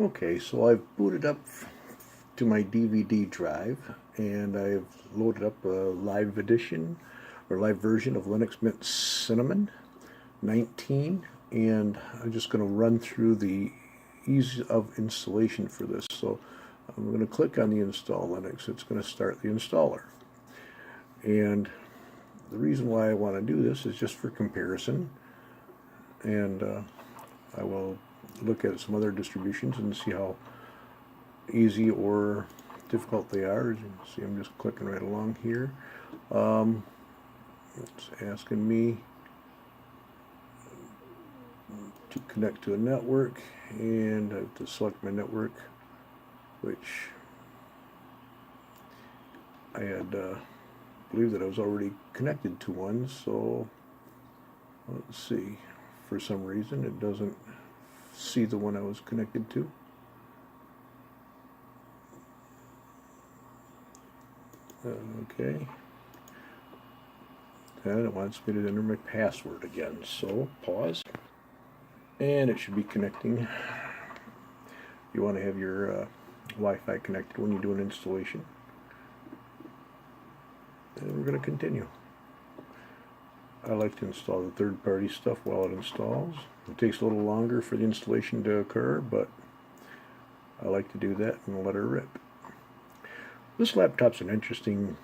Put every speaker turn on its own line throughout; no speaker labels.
Okay, so I've booted up to my DVD drive and I've loaded up a live edition or live version of Linux Mint Cinnamon 19, and I'm just going to run through the ease of installation for this. So I'm going to click on the install Linux. It's going to start the installer. And the reason why I want to do this is just for comparison, and I will look at some other distributions and see how easy or difficult they are. As you can see, I'm just clicking right along here. It's asking me to connect to a network, and I have to select my network, which I had believed that I was already connected to one. So let's see, for some reason it doesn't see the one I was connected to. Okay, and it wants me to enter my password again, so pause, and it should be connecting. You want to have your Wi-Fi connected when you do an installation, and we're going to continue. I like to install the third-party stuff while it installs. It takes a little longer for the installation to occur, but I like to do that and let her rip. This laptop's an interesting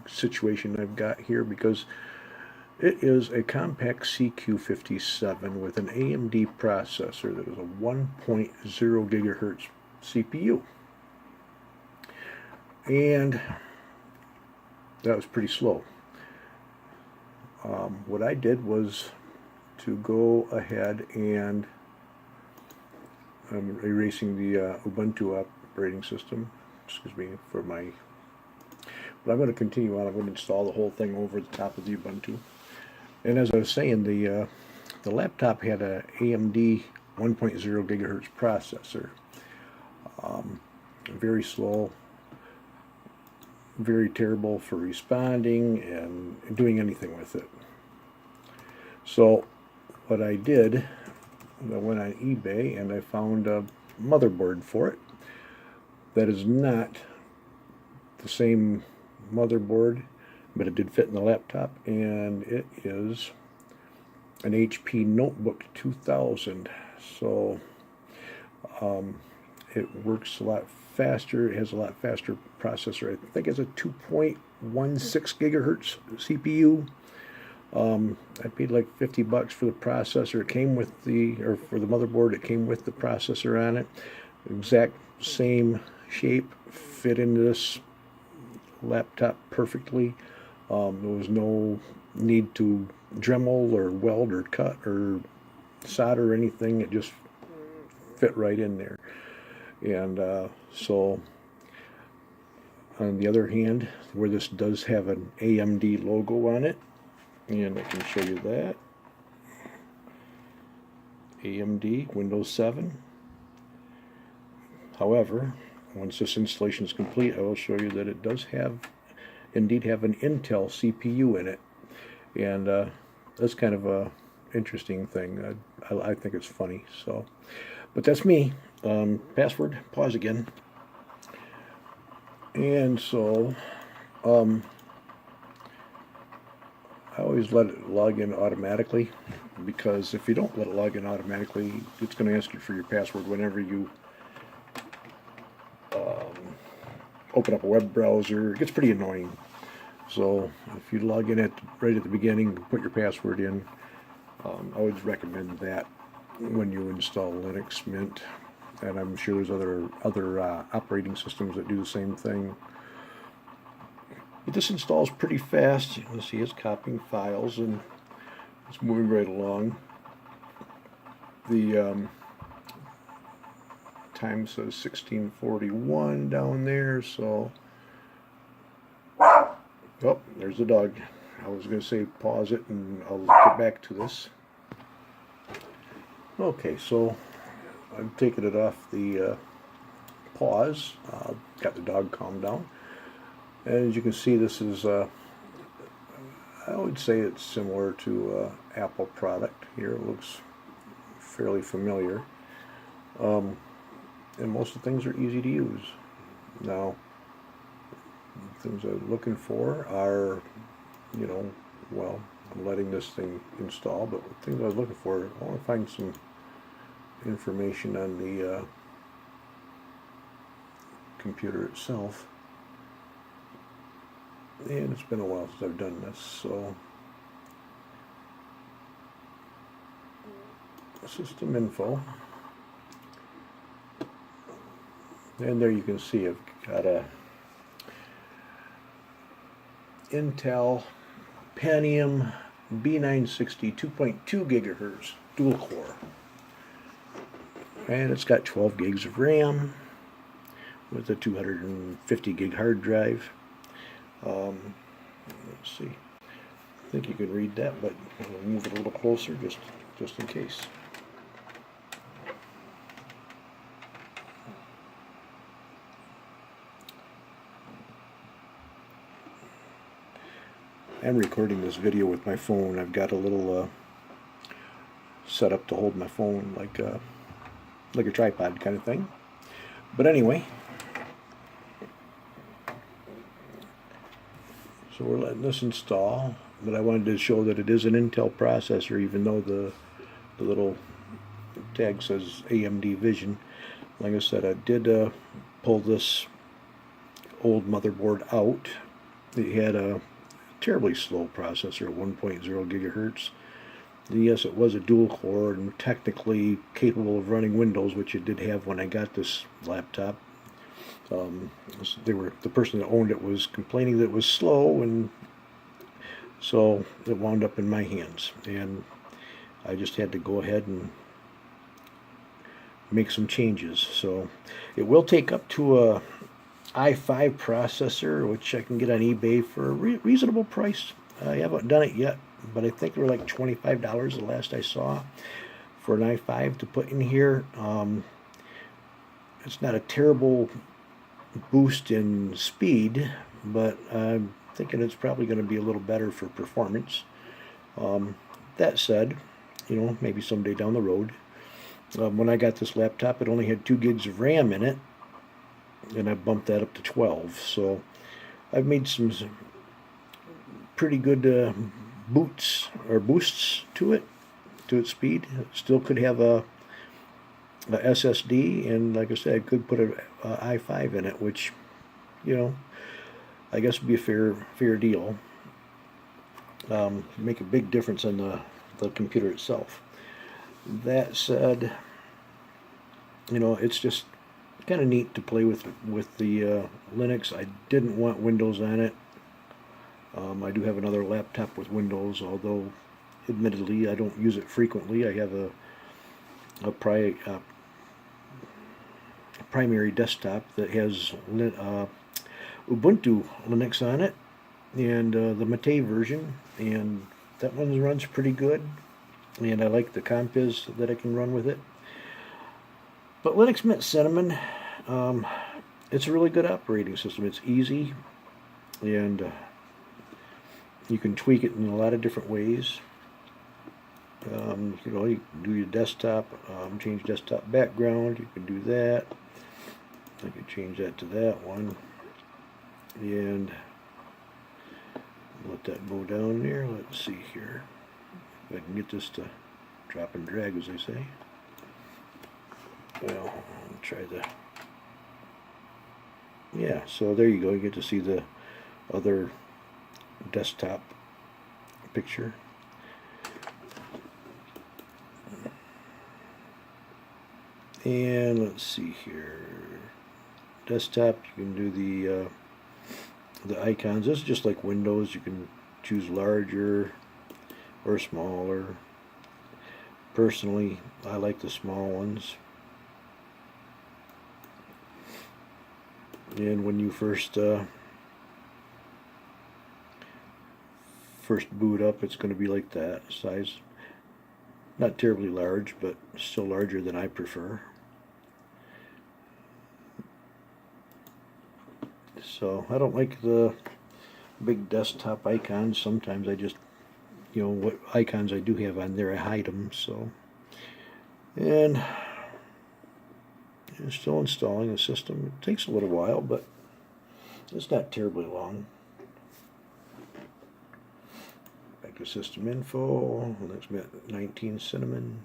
situation I've got here because it is a Compaq CQ57 with an AMD processor that is a 1.0 gigahertz CPU. And that was pretty slow. What I did was to go ahead and I'm erasing the Ubuntu operating system, excuse me, for my, but I'm going to continue on. I'm going to install the whole thing over the top of the Ubuntu. And as I was saying, the laptop had a AMD 1.0 gigahertz processor. Very slow, very terrible for responding and doing anything with it. So what I did, I went on eBay and I found a motherboard for it that is not the same motherboard, but it did fit in the laptop, and it is an HP Notebook 2000. So it works a lot faster. It has a lot faster processor. I think it's a 2.16 gigahertz CPU. I paid like $50 for the processor. It came with or for the motherboard, it came with the processor on it. Exact same shape, fit into this laptop perfectly. There was no need to Dremel or weld or cut or solder or anything. It just fit right in there. And so on the other hand, where this does have an AMD logo on it, and I can show you that, AMD Windows 7. However, once this installation is complete, I will show you that it does indeed have an Intel CPU in it, and that's kind of a interesting thing. I think it's funny. So, but that's me. Password. Pause again. And so, I always let it log in automatically, because if you don't let it log in automatically, it's going to ask you for your password whenever you open up a web browser. It gets pretty annoying. So if you log in right at the beginning, put your password in. I always recommend that when you install Linux Mint, and I'm sure there's other operating systems that do the same thing. But this installs pretty fast. You can see it's copying files and it's moving right along. The time says 1641 down there, so oh, there's the dog. I was going to say pause it and I'll get back to this. Okay, so I'm taking it off the pause. Got the dog calmed down. And as you can see, this is, I would say it's similar to Apple product here. It looks fairly familiar. And most of the things are easy to use. Now, things I'm looking for are, you know, well, I'm letting this thing install, but the things I was looking for, I want to find some information on the computer itself. And it's been a while since I've done this, so system info. And there you can see I've got a Intel Pentium B960 2.2 gigahertz dual core. And it's got 12 gigs of RAM with a 250 gig hard drive. Let's see. I think you can read that, but I'll move it a little closer just in case. I'm recording this video with my phone. I've got a little setup to hold my phone like a tripod kind of thing. But anyway, so we're letting this install, but I wanted to show that it is an Intel processor, even though the little tag says AMD Vision. Like I said, I did pull this old motherboard out. It had a terribly slow processor at 1.0 gigahertz. Yes, it was a dual core and technically capable of running Windows, which it did have when I got this laptop. The person that owned it was complaining that it was slow, and so it wound up in my hands, and I just had to go ahead and make some changes. So it will take up to a i5 processor, which I can get on eBay for a reasonable price. I haven't done it yet, but I think they were like $25 the last I saw for an i5 to put in here. It's not a terrible boost in speed, but I'm thinking it's probably going to be a little better for performance. That said, you know, maybe someday down the road. When I got this laptop, it only had 2 gigs of RAM in it, and I bumped that up to 12. So I've made some pretty good boosts to its speed. It still could have a SSD, and like I said, I could put an i5 in it, which, you know, I guess would be a fair deal. Make a big difference on the computer itself. That said, you know, it's just kind of neat to play with the Linux. I didn't want Windows on it. I do have another laptop with Windows, although admittedly I don't use it frequently. I have a primary desktop that has Ubuntu Linux on it, and the Mate version, and that one runs pretty good, and I like the compiz that I can run with it. But Linux Mint Cinnamon, it's a really good operating system. It's easy, and you can tweak it in a lot of different ways. You know, you can do your desktop, change desktop background. You can do that. I could change that to that one, and let that go down there. Let's see here if I can get this to drop and drag, as they say. Well, I'll try the. Yeah, so there you go. You get to see the other desktop picture. And let's see here. Desktop, you can do the icons. This is just like Windows. You can choose larger or smaller. Personally, I like the small ones. And when you first boot up, it's going to be like that size. Not terribly large, but still larger than I prefer. So I don't like the big desktop icons. Sometimes I just, you know, what icons I do have on there, I hide them. So, and It's still installing the system. It takes a little while, but it's not terribly long. Back to system info. Let's get 19 cinnamon.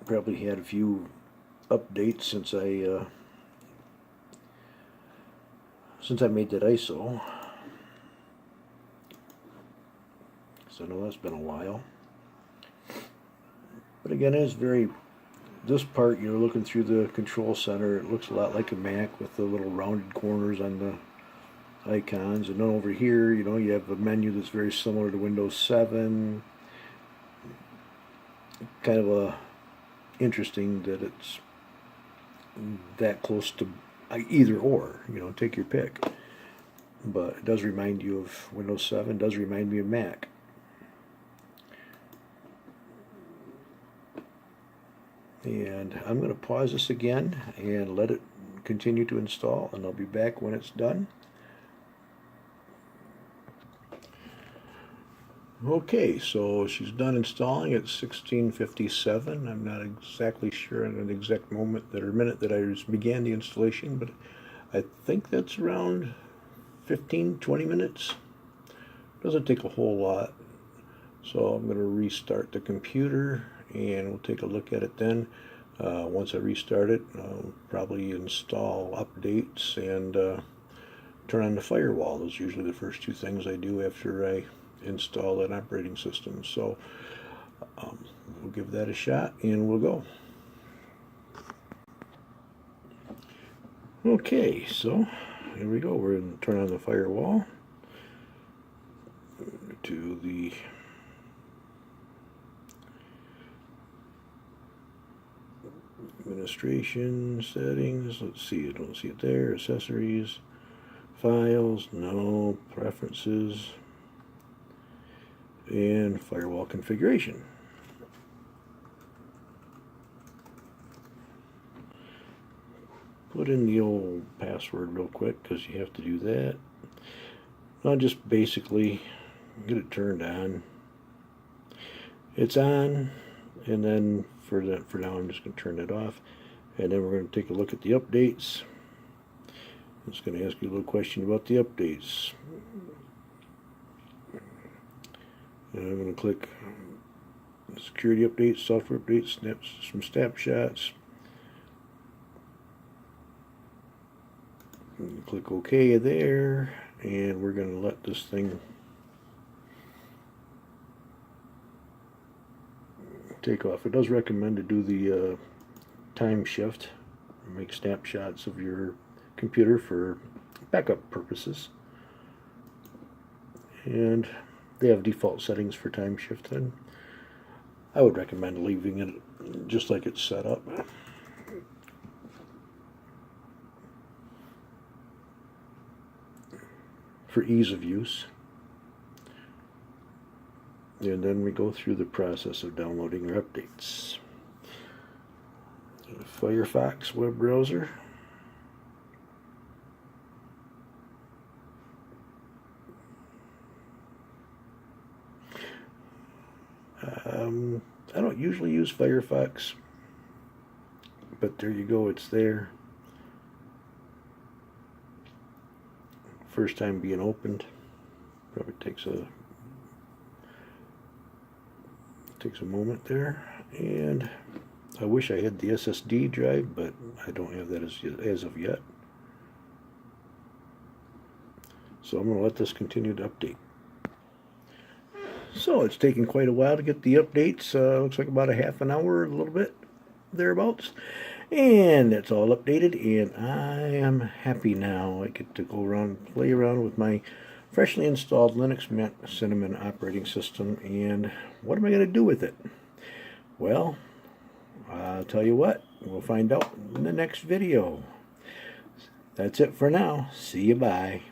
Probably had a few updates since I made that ISO. So I know that's been a while. But again, it's this part, you're looking through the control center, it looks a lot like a Mac with the little rounded corners on the icons. And then over here, you know, you have a menu that's very similar to Windows 7. Kind of interesting that it's that close to either or, you know, take your pick. But it does remind you of Windows 7, does remind me of Mac. And I'm going to pause this again and let it continue to install, and I'll be back when it's done. Okay, so she's done installing at 16:57. I'm not exactly sure on an exact moment or minute that I began the installation, but I think that's around 15-20 minutes. Doesn't take a whole lot. So I'm going to restart the computer and we'll take a look at it then. Once I restart it, I'll probably install updates and turn on the firewall. Those are usually the first two things I do after I install an operating system. So we'll give that a shot and we'll go. Okay, so here we go. We're going to turn on the firewall to the administration settings. Let's see, I don't see it there. Accessories, files, no, preferences, and firewall configuration. Put in the old password real quick because you have to do that. I'll just basically get it turned on. It's on, and then for now I'm just going to turn it off, and then we're going to take a look at the updates. It's going to ask you a little question about the updates. And I'm going to click security updates, software updates, some snapshots. Click OK there, and we're going to let this thing take off. It does recommend to do the time shift, make snapshots of your computer for backup purposes. And they have default settings for time shift, and I would recommend leaving it just like it's set up. For ease of use. And then we go through the process of downloading our updates. Firefox web browser. I don't usually use Firefox, but there you go, it's there. First time being opened. Probably takes a moment there. And I wish I had the SSD drive, but I don't have that as of yet. So I'm going to let this continue to update. So it's taken quite a while to get the updates. Looks like about a half an hour, a little bit thereabouts. And that's all updated, and I am happy now. I get to go around and play around with my freshly installed Linux Mint Cinnamon operating system. And what am I going to do with it? Well, I'll tell you what, we'll find out in the next video. That's it for now. See you, bye.